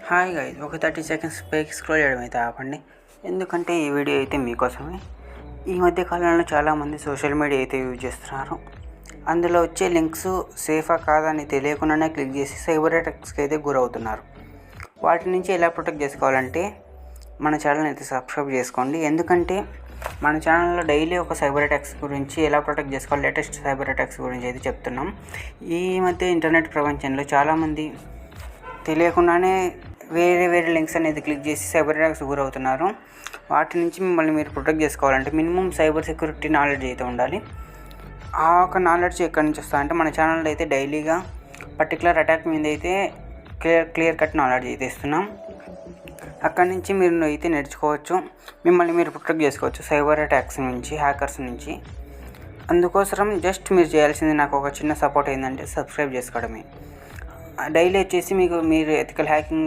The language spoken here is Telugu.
హాయ్ గైస్, ఒక 30 సెకండ్స్ పైకి స్క్రోల్ చేయడం అయితే ఆపండి. ఎందుకంటే ఈ వీడియో అయితే మీకోసమే. ఈ మధ్య కాలంలో చాలామంది సోషల్ మీడియా అయితే యూజ్ చేస్తున్నారు. అందులో వచ్చే లింక్స్ సేఫా కాదా అని తెలియకుండానే క్లిక్ చేసి సైబర్ అటాక్స్కి అయితే గురవుతున్నారు. వాటి నుంచి ఎలా ప్రొటెక్ట్ చేసుకోవాలంటే మన ఛానల్ని అయితే సబ్స్క్రైబ్ చేసుకోండి. ఎందుకంటే మన ఛానల్లో డైలీ ఒక సైబర్ అటాక్స్ గురించి ఎలా ప్రొటెక్ట్ చేసుకోవాలి, లేటెస్ట్ సైబర్ అటాక్స్ గురించి అయితే చెప్తున్నాం. ఈ మధ్య ఇంటర్నెట్ ప్రపంచంలో చాలామంది తెలియకుండానే వేరే లింక్స్ అనేది క్లిక్ చేసి సైబర్ అటాక్స్ గురవుతున్నారు. వాటి నుంచి మిమ్మల్ని మీరు ప్రొటెక్ట్ చేసుకోవాలంటే మినిమం సైబర్ సెక్యూరిటీ నాలెడ్జ్ అయితే ఉండాలి. ఆ ఒక నాలెడ్జ్ ఎక్కడి నుంచి వస్తా అంటే మన ఛానల్లో అయితే డైలీగా పర్టికులర్ అటాక్ మీద అయితే క్లియర్ కట్ నాలెడ్జ్ అయితే ఇస్తున్నాం. అక్కడి నుంచి మీరు అయితే నేర్చుకోవచ్చు, మిమ్మల్ని మీరు ప్రొటెక్ట్ చేసుకోవచ్చు సైబర్ అటాక్స్ నుంచి, హ్యాకర్స్ నుంచి. అందుకోసం జస్ట్ మీరు చేయాల్సింది, నాకు ఒక చిన్న సపోర్ట్ ఏంటంటే సబ్స్క్రైబ్ చేసుకోవడమే. డైలీ వచ్చేసి మీరు ఎథికల్ హ్యాకింగ్